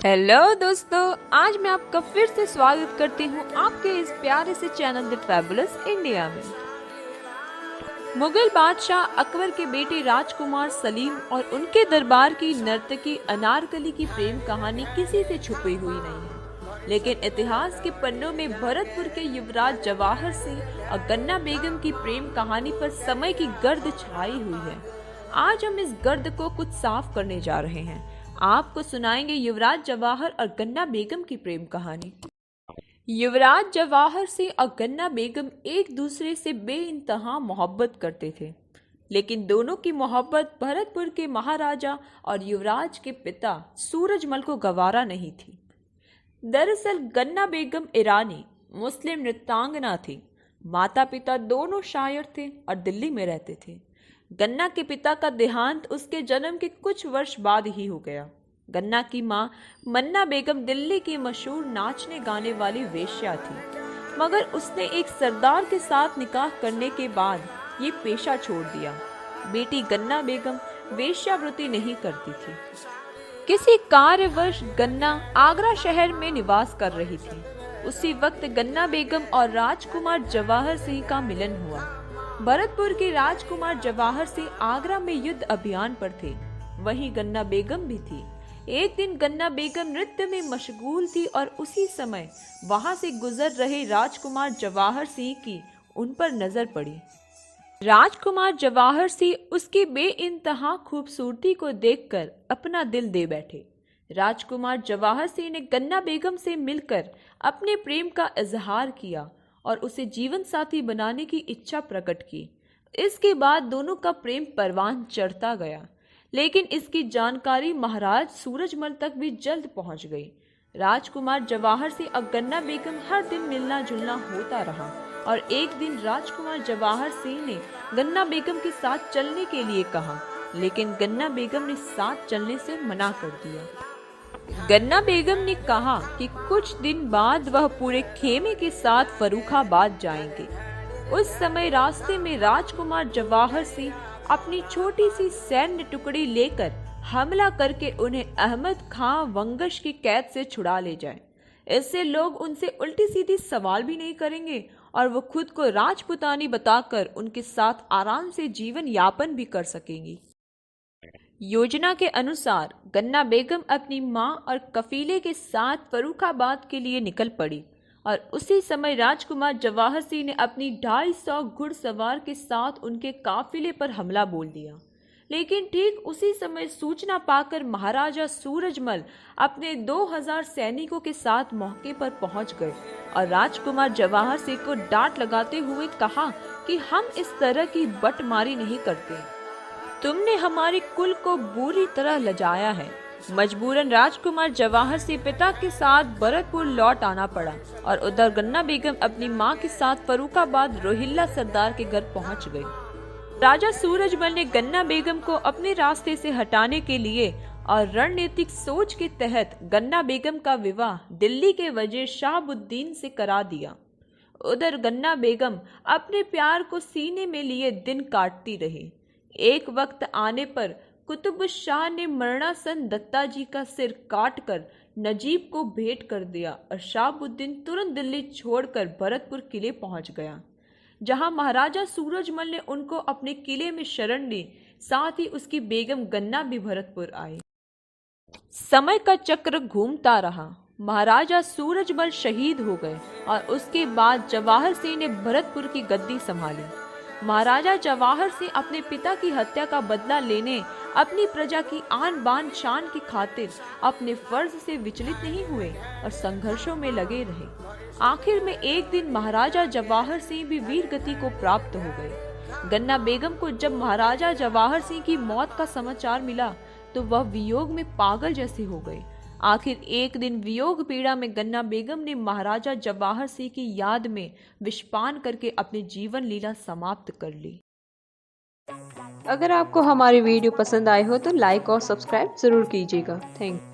Hello दोस्तों, आज मैं आपका फिर से स्वागत करती हूँ आपके इस प्यारे से चैनल द ट्रैवलर्स इंडिया में। मुगल बादशाह अकबर के बेटे राजकुमार सलीम और उनके दरबार की नर्तकी अनारकली की प्रेम कहानी किसी से छुपी हुई नहीं है, लेकिन इतिहास के पन्नों में भरतपुर के युवराज जवाहर सिंह और गन्ना बेगम की प्रेम कहानी पर समय की गर्द छाई हुई है। आज हम इस गर्द को कुछ साफ करने जा रहे हैं। आपको सुनाएंगे युवराज जवाहर और गन्ना बेगम की प्रेम कहानी। युवराज जवाहर सिंह और गन्ना बेगम एक दूसरे से बेइंतहा मोहब्बत करते थे, लेकिन दोनों की मोहब्बत भरतपुर के महाराजा और युवराज के पिता सूरजमल को गवारा नहीं थी। दरअसल गन्ना बेगम ईरानी मुस्लिम नृत्यांगना थी। माता पिता दोनों शायर थे और दिल्ली में रहते थे। गन्ना के पिता का देहांत उसके जन्म के कुछ वर्ष बाद ही हो गया। गन्ना की मां मन्ना बेगम दिल्ली की मशहूर नाचने गाने वाली वेश्या थी, मगर उसने एक सरदार के साथ निकाह करने के बाद ये पेशा छोड़ दिया। बेटी गन्ना बेगम वेश्यावृत्ति नहीं करती थी। किसी कार्यवश गन्ना आगरा शहर में निवास कर रही थी। उसी वक्त गन्ना बेगम और राजकुमार जवाहर सिंह का मिलन हुआ। भरतपुर के राजकुमार जवाहर सिंह आगरा में युद्ध अभियान पर थे, वहीं गन्ना बेगम भी थी। एक दिन गन्ना बेगम नृत्य में मशगूल थी और उसी समय वहां से गुजर रहे राजकुमार जवाहर सिंह की उन पर नजर पड़ी। राजकुमार जवाहर सिंह उसकी बेइंतहा खूबसूरती को देखकर अपना दिल दे बैठे। राजकुमार जवाहर सिंह ने गन्ना बेगम से मिलकर अपने प्रेम का इजहार किया और उसे जीवन साथी बनाने की इच्छा प्रकट की। इसके बाद दोनों का प्रेम परवान चढ़ता गया, लेकिन इसकी जानकारी महाराज सूरजमल तक भी जल्द पहुंच गई। राजकुमार जवाहर सिंह और गन्ना बेगम हर दिन मिलना जुलना होता रहा और एक दिन राजकुमार जवाहर सिंह ने गन्ना बेगम के साथ चलने के लिए कहा, लेकिन गन्ना बेगम ने साथ चलने से मना कर दिया। गन्ना बेगम ने कहा कि कुछ दिन बाद वह पूरे खेमे के साथ फर्रुखाबाद जाएंगे। उस समय रास्ते में राजकुमार जवाहर सिंह अपनी छोटी सी सैन्य टुकड़ी लेकर हमला करके उन्हें अहमद खां वंगश की कैद से छुड़ा ले जाए। इससे लोग उनसे उल्टी सीधी सवाल भी नहीं करेंगे और वो खुद को राजपुतानी बताकर उनके साथ आराम से जीवन यापन भी कर सकेंगी। योजना के अनुसार गन्ना बेगम अपनी मां और कफीले के साथ फर्रुखाबाद के लिए निकल पड़ी और उसी समय राजकुमार जवाहर सिंह ने अपनी 250 घुड़सवार के साथ उनके काफिले पर हमला बोल दिया। लेकिन ठीक उसी समय सूचना पाकर महाराजा सूरजमल अपने 2000 सैनिकों के साथ मौके पर पहुंच गए और राजकुमार जवाहर सिंह को डांट लगाते हुए कहा कि हम इस तरह की बटमारी नहीं करते। तुमने हमारे कुल को बुरी तरह लजाया है। मजबूरन राजकुमार जवाहर सिंह पिता के साथ भरतपुर लौट आना पड़ा और उधर गन्ना बेगम अपनी मां के साथ फर्रुखाबाद रोहिल्ला सरदार के घर पहुंच गई। राजा सूरजमल ने गन्ना बेगम को अपने रास्ते से हटाने के लिए और रणनीतिक सोच के तहत गन्ना बेगम का विवाह दिल्ली के वजीर शाहबुद्दीन से करा दिया। उधर गन्ना बेगम अपने प्यार को सीने में लिए दिन काटती रही। एक वक्त आने पर कुतुब शाह ने मरणासन दत्ता जी का सिर काटकर नजीब को भेंट कर दिया और शाहबुद्दीन तुरंत दिल्ली छोड़कर भरतपुर किले पहुंच गया, जहां महाराजा सूरजमल ने उनको अपने किले में शरण दी। साथ ही उसकी बेगम गन्ना भी भरतपुर आई। समय का चक्र घूमता रहा। महाराजा सूरजमल शहीद हो गए और उसके बाद जवाहर सिंह ने भरतपुर की गद्दी संभाली। महाराजा जवाहर सिंह अपने पिता की हत्या का बदला लेने अपनी प्रजा की आन बान शान की खातिर अपने फर्ज से विचलित नहीं हुए और संघर्षों में लगे रहे। आखिर में एक दिन महाराजा जवाहर सिंह भी वीर गति को प्राप्त हो गए। गन्ना बेगम को जब महाराजा जवाहर सिंह की मौत का समाचार मिला तो वह वियोग में पागल जैसे हो गए। आखिर एक दिन वियोग पीड़ा में गन्ना बेगम ने महाराजा जवाहर सिंह की याद में विषपान करके अपनी जीवन लीला समाप्त कर ली। अगर आपको हमारी वीडियो पसंद आए हो तो लाइक और सब्सक्राइब जरूर कीजिएगा। Thank you.